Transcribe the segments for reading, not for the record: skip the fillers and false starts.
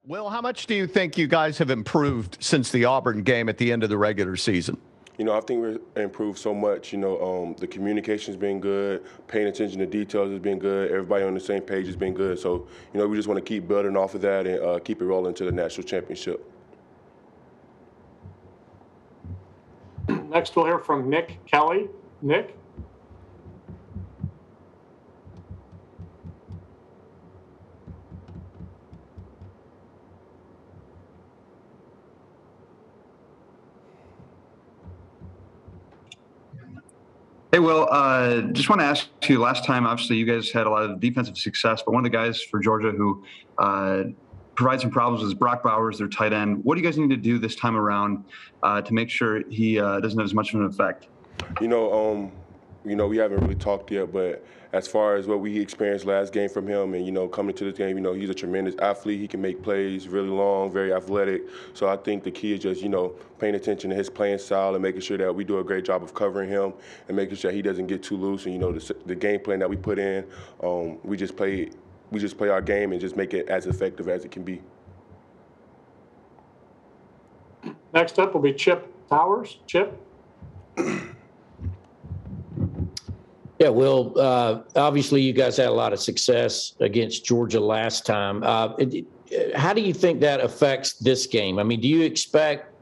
Will, how much do you think you guys have improved since the Auburn game at the end of the regular season? I think we've improved so much. The communication's been good, paying attention to details has been good, everybody on the same page has been good. So, we just want to keep building off of that and keep it rolling to the national championship. Next, we'll hear from Nick Kelly. Nick? Hey, Will, just want to ask you, last time, obviously, you guys had a lot of defensive success, but one of the guys for Georgia who provides some problems is Brock Bowers, their tight end. What do you guys need to do this time around to make sure he doesn't have as much of an effect? We haven't really talked yet, but as far as what we experienced last game from him and, coming to this game, he's a tremendous athlete. He can make plays really long, very athletic. So I think the key is just, paying attention to his playing style and making sure that we do a great job of covering him and making sure he doesn't get too loose. And, the game plan that we put in, we just play our game and just make it as effective as it can be. Next up will be Chip Towers. Chip? Yeah, Will, obviously you guys had a lot of success against Georgia last time. How do you think that affects this game? I mean, do you expect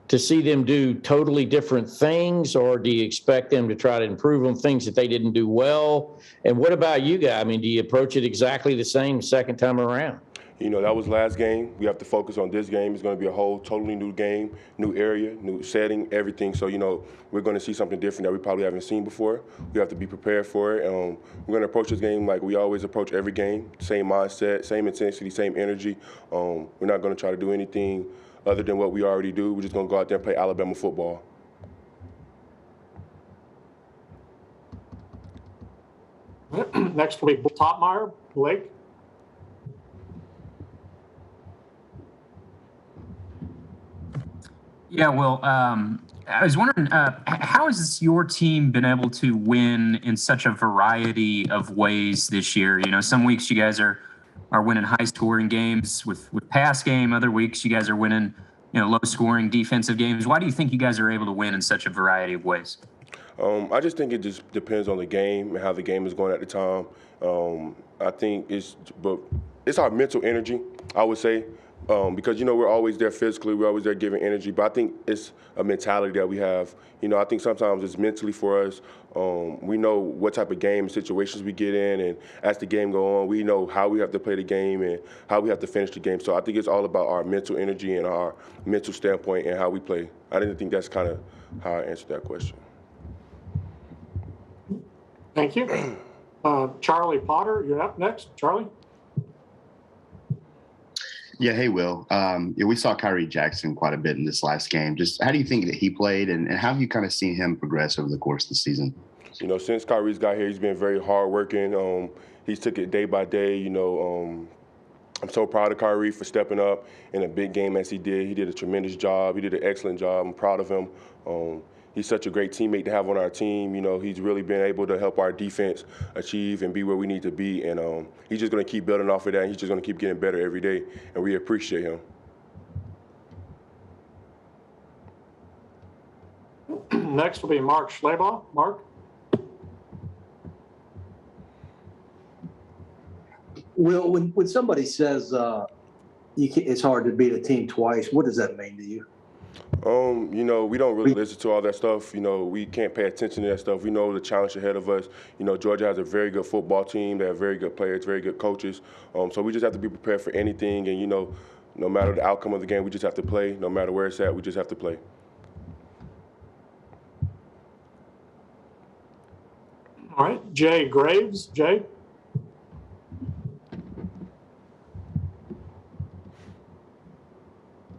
to see them do totally different things, or do you expect them to try to improve on things that they didn't do well? And what about you guys? I mean, do you approach it exactly the same second time around? That was last game. We have to focus on this game. It's going to be a whole totally new game, new area, new setting, everything. So, we're going to see something different that we probably haven't seen before. We have to be prepared for it. We're going to approach this game like we always approach every game. Same mindset, same intensity, same energy. We're not going to try to do anything other than what we already do. We're just going to go out there and play Alabama football. Next will be Topmeyer. Blake? Yeah, well, I was wondering, how has your team been able to win in such a variety of ways this year? Some weeks you guys are winning high-scoring games with pass game. Other weeks you guys are winning, low-scoring defensive games. Why do you think you guys are able to win in such a variety of ways? I just think it just depends on the game and how the game is going at the time. I think it's our mental energy, I would say. Because, we're always there physically, we're always there giving energy, but I think it's a mentality that we have. I think sometimes it's mentally for us. We know what type of game and situations we get in, and as the game go on, we know how we have to play the game and how we have to finish the game. So I think it's all about our mental energy and our mental standpoint and how we play. I didn't think that's kind of how I answered that question. Thank you. Charlie Potter, you're up next. Charlie? Yeah, hey, Will. We saw Kyrie Jackson quite a bit in this last game. Just how do you think that he played, and how have you kind of seen him progress over the course of the season? Since Kyrie's got here, he's been very hardworking. He's took it day by day. I'm so proud of Kyrie for stepping up in a big game as he did. He did a tremendous job. He did an excellent job. I'm proud of him. He's such a great teammate to have on our team. He's really been able to help our defense achieve and be where we need to be. And he's just going to keep building off of that. And he's just going to keep getting better every day. And we appreciate him. Next will be Mark Schlebel. Mark? Will, when somebody says it's hard to beat a team twice, what does that mean to you? We don't really listen to all that stuff. We can't pay attention to that stuff. We know the challenge ahead of us. Georgia has a very good football team. They have very good players, very good coaches. So we just have to be prepared for anything. And, no matter the outcome of the game, we just have to play. No matter where it's at, we just have to play. All right. Jay Graves. Jay?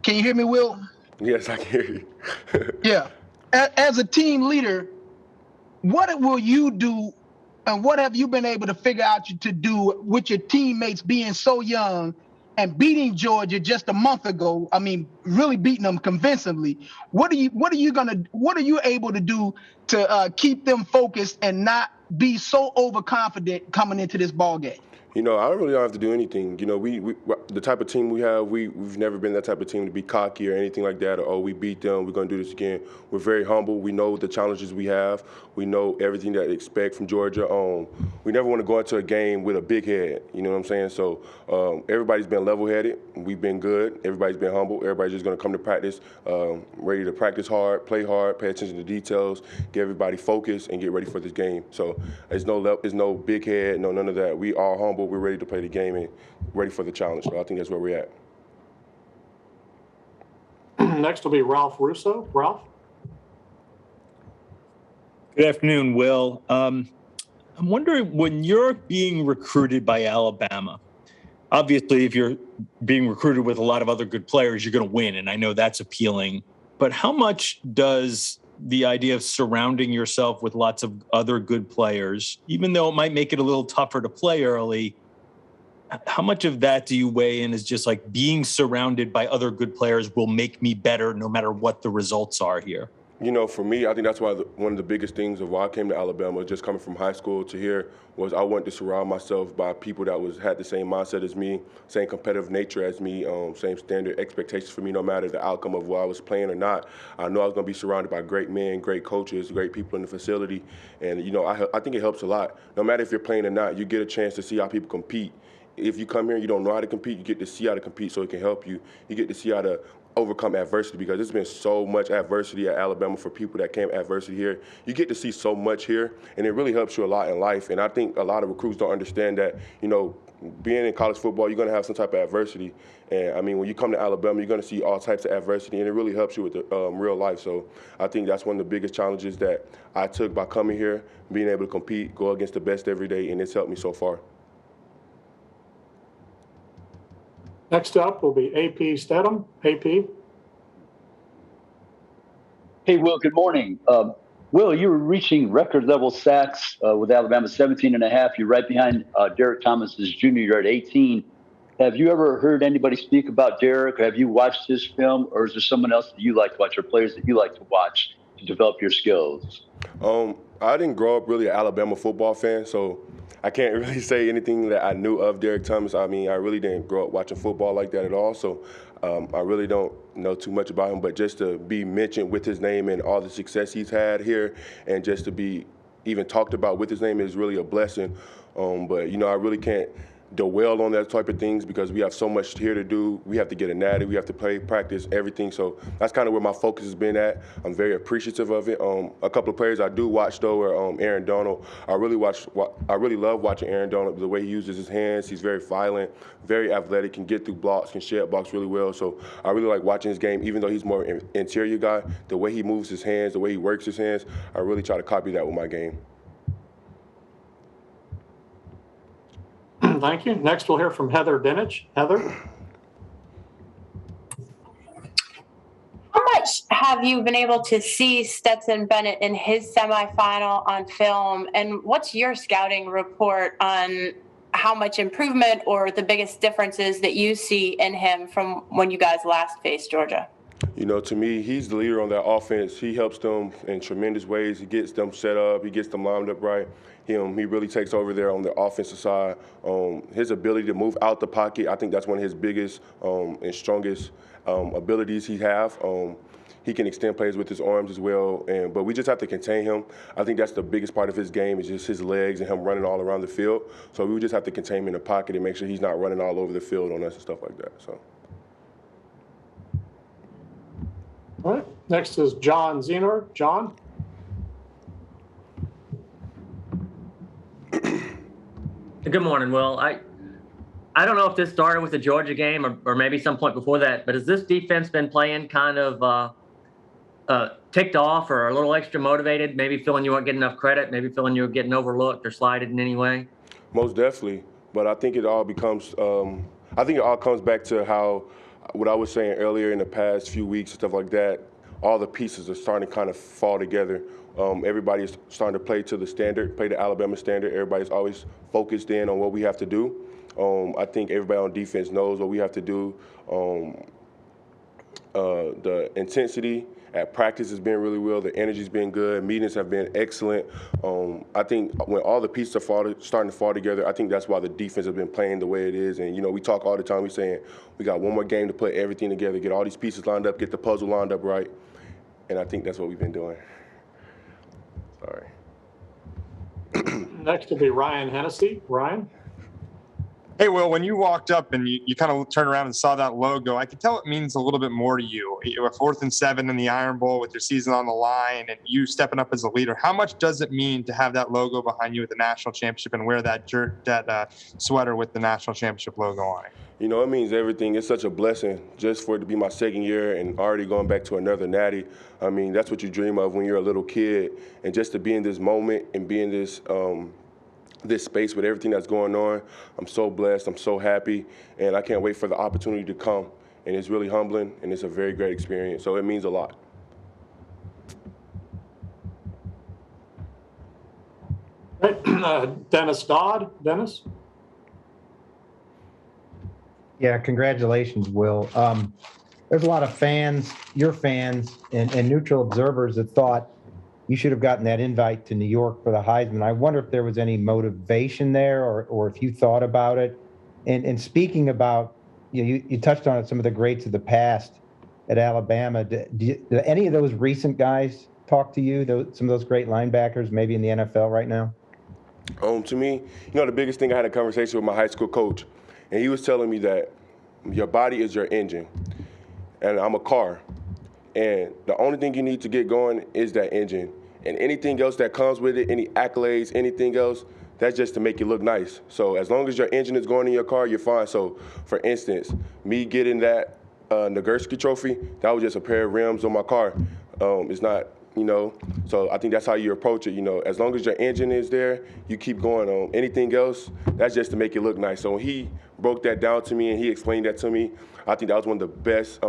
Can you hear me, Will? Yes, I can hear you. Yeah. As a team leader, what will you do and what have you been able to figure out to do with your teammates being so young and beating Georgia just a month ago? I mean, really beating them convincingly. What are you able to do to keep them focused and not be so overconfident coming into this ball game? You know, I really don't have to do anything. You know, we the type of team we have, we've never been that type of team to be cocky or anything like that, or, oh, we beat them, we're going to do this again. We're very humble. We know the challenges we have. We know everything that they expect from Georgia. We never want to go into a game with a big head, you know what I'm saying? So everybody's been level-headed. We've been good. Everybody's been humble. Everybody's just going to come to practice, ready to practice hard, play hard, pay attention to details, get everybody focused, and get ready for this game. So there's no big head, none of that. We are humble. We're ready to play the game and ready for the challenge. So I think that's where we're at. Next will be Ralph Russo. Ralph? Good afternoon, Will. I'm wondering, when you're being recruited by Alabama, obviously if you're being recruited with a lot of other good players, you're going to win, and I know that's appealing. But how much does the idea of surrounding yourself with lots of other good players, even though it might make it a little tougher to play early, how much of that do you weigh in as just like being surrounded by other good players will make me better no matter what the results are here? You know, for me, I think that's why one of the biggest things of why I came to Alabama, just coming from high school to here, was I wanted to surround myself by people that had the same mindset as me, same competitive nature as me, same standard expectations for me, no matter the outcome of where I was playing or not. I know I was going to be surrounded by great men, great coaches, great people in the facility, and you know, I think it helps a lot. No matter if you're playing or not, you get a chance to see how people compete. If you come here and you don't know how to compete, you get to see how to compete so it can help you. You get to see how to overcome adversity, because there's been so much adversity at Alabama for people that came adversity here. You get to see so much here, and it really helps you a lot in life. And I think a lot of recruits don't understand that, you know, being in college football, you're going to have some type of adversity. And, I mean, when you come to Alabama, you're going to see all types of adversity, and it really helps you with the, real life. So I think that's one of the biggest challenges that I took by coming here, being able to compete, go against the best every day, and it's helped me so far. Next up will be AP Stedham. AP. Hey, Will, good morning. Will, you were reaching record level sacks with Alabama, 17 and a half. You're right behind Derek Thomas's junior. You're at 18. Have you ever heard anybody speak about Derek? Have you watched his film, or is there someone else that you like to watch, or players that you like to watch to develop your skills? I didn't grow up really an Alabama football fan, so I can't really say anything that I knew of Derek Thomas. I mean, I really didn't grow up watching football like that at all, so I really don't know too much about him. But just to be mentioned with his name and all the success he's had here, and just to be even talked about with his name is really a blessing. But, you know, I really can't dwell on that type of things because we have so much here to do. We have to get a natty, we have to play, practice, everything. So that's kind of where my focus has been at. I'm very appreciative of it. A couple of players I do watch though are Aaron Donald. I really love watching Aaron Donald, the way he uses his hands. He's very violent, very athletic, can get through blocks, can shed blocks really well. So I really like watching his game, even though he's more an interior guy. The way he moves his hands, the way he works his hands, I really try to copy that with my game. Thank you. Next, we'll hear from Heather Dinich. Heather. How much have you been able to see Stetson Bennett in his semifinal on film, and what's your scouting report on how much improvement or the biggest differences that you see in him from when you guys last faced Georgia? You know, to me, he's the leader on that offense. He helps them in tremendous ways. He gets them set up. He gets them lined up right. He really takes over there on the offensive side. His ability to move out the pocket, I think that's one of his biggest and strongest abilities he have. He can extend plays with his arms as well, but we just have to contain him. I think that's the biggest part of his game is just his legs and him running all around the field. So we just have to contain him in the pocket and make sure he's not running all over the field on us and stuff like that. So. All right. Next is John Xenough. John. Good morning, Will. I don't know if this started with the Georgia game or maybe some point before that, but has this defense been playing kind of ticked off or a little extra motivated, maybe feeling you weren't getting enough credit, maybe feeling you were getting overlooked or slighted in any way? Most definitely. But I think it all becomes I think it all comes back to how what I was saying earlier in the past few weeks and stuff like that, all the pieces are starting to kind of fall together. Everybody's starting to play to the standard, play the Alabama standard. Everybody's always focused in on what we have to do. I think everybody on defense knows what we have to do. The intensity At practice, it's been really well. The energy's been good. Meetings have been excellent. I think when all the pieces are starting to fall together, I think that's why the defense has been playing the way it is. And, we talk all the time. We're saying we got one more game to put everything together, get all these pieces lined up, get the puzzle lined up right. And I think that's what we've been doing. Sorry. Next will be Ryan Hennessy. Ryan? Hey, Will, when you walked up and you kind of turned around and saw that logo, I could tell it means a little bit more to you. You were 4th and 7 in the Iron Bowl with your season on the line and you stepping up as a leader. How much does it mean to have that logo behind you at the national championship and wear that sweater with the national championship logo on it? It means everything. It's such a blessing just for it to be my second year and already going back to another natty. I mean, that's what you dream of when you're a little kid. And just to be in this moment and be in this space with everything that's going on, I'm so blessed. I'm so happy. And I can't wait for the opportunity to come. And it's really humbling, and it's a very great experience. So it means a lot. Dennis Dodd. Dennis? Yeah, congratulations, Will. There's a lot of fans, your fans, and neutral observers that thought you should have gotten that invite to New York for the Heisman. I wonder if there was any motivation there or if you thought about it. And speaking about, you touched on it, some of the greats of the past at Alabama. Do any of those recent guys talk to you, some of those great linebackers, maybe in the NFL right now? To me, the biggest thing, I had a conversation with my high school coach, and he was telling me that your body is your engine, and I'm a car. And the only thing you need to get going is that engine. And anything else that comes with it, any accolades, anything else, that's just to make you look nice. So as long as your engine is going in your car, you're fine. So, for instance, me getting that Nagurski trophy, that was just a pair of rims on my car. It's not, so I think that's how you approach it. As long as your engine is there, you keep going. Anything else, that's just to make it look nice. So when he broke that down to me and he explained that to me, I think that was one of the best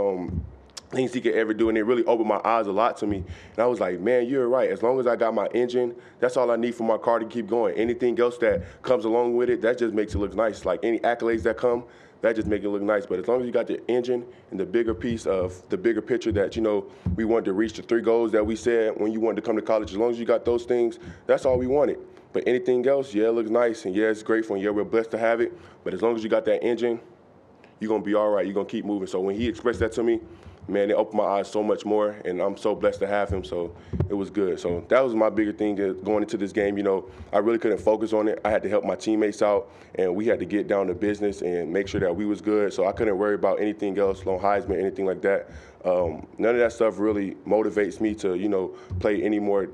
things he could ever do, and it really opened my eyes a lot to me. And I was like, man, you're right. As long as I got my engine, that's all I need for my car to keep going. Anything else that comes along with it, that just makes it look nice. Like any accolades that come, that just make it look nice. But as long as you got the engine and the bigger piece of the bigger picture that, we wanted to reach the 3 goals that we said when you wanted to come to college, as long as you got those things, that's all we wanted. But anything else, yeah, it looks nice, and yeah, it's grateful, and yeah, we're blessed to have it. But as long as you got that engine, you're going to be all right. You're going to keep moving. So when he expressed that to me, man, it opened my eyes so much more, and I'm so blessed to have him, so it was good. So that was my bigger thing going into this game. I really couldn't focus on it. I had to help my teammates out, and we had to get down to business and make sure that we was good, so I couldn't worry about anything else, no Heisman, anything like that. None of that stuff really motivates me to, play any more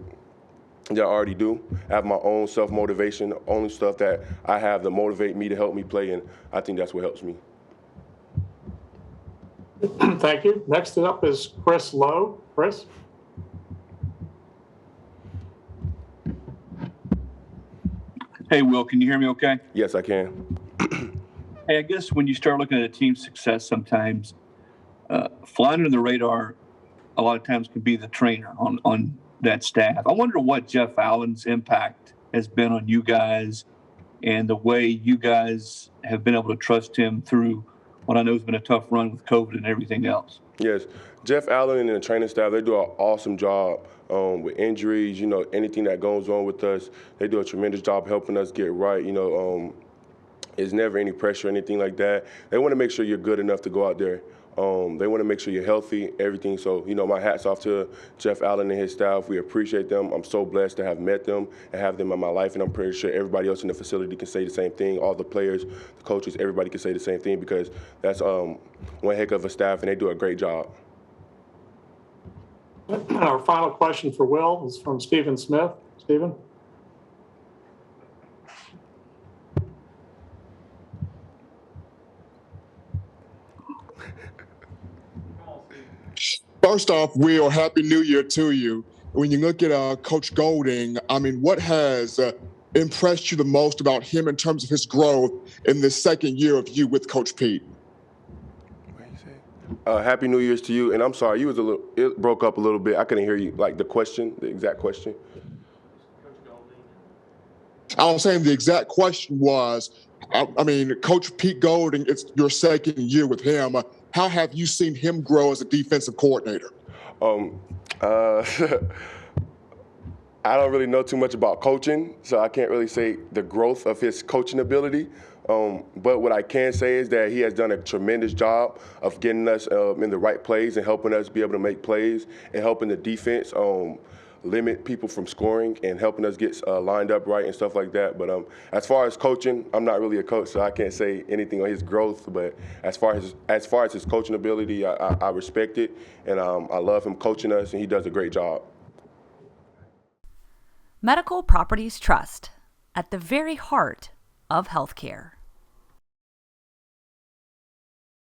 than I already do. I have my own self-motivation, the only stuff that I have to motivate me to help me play, and I think that's what helps me. Thank you. Next up is Chris Lowe. Chris? Hey, Will, can you hear me okay? Yes, I can. Hey, I guess when you start looking at a team's success sometimes, flying under the radar a lot of times can be the trainer on that staff. I wonder what Jeff Allen's impact has been on you guys and the way you guys have been able to trust him through what I know has been a tough run with COVID and everything else. Yes. Jeff Allen and the training staff, they do an awesome job with injuries, anything that goes on with us. They do a tremendous job helping us get right. There's never any pressure or anything like that. They want to make sure you're good enough to go out there. They want to make sure you're healthy, everything. So, my hat's off to Jeff Allen and his staff. We appreciate them. I'm so blessed to have met them and have them in my life, and I'm pretty sure everybody else in the facility can say the same thing. All the players, the coaches, everybody can say the same thing because that's one heck of a staff, and they do a great job. Our final question for Will is from Stephen Smith. Stephen? First off, Will, Happy New Year to you. When you look at Coach Golding, what has impressed you the most about him in terms of his growth in this second year of you with Coach Pete? Happy New Year's to you. And I'm sorry, it broke up a little bit. I couldn't hear you, like the exact question. I was saying the exact question was, Coach Pete Golding, it's your second year with him. How have you seen him grow as a defensive coordinator? I don't really know too much about coaching, so I can't really say the growth of his coaching ability. But what I can say is that he has done a tremendous job of getting us in the right plays and helping us be able to make plays and helping the defense limit people from scoring and helping us get lined up right and stuff like that. But as far as coaching, I'm not really a coach, so I can't say anything on his growth. But as far as his coaching ability, I respect it, and I love him coaching us, and he does a great job. Medical Properties Trust, at the very heart of healthcare.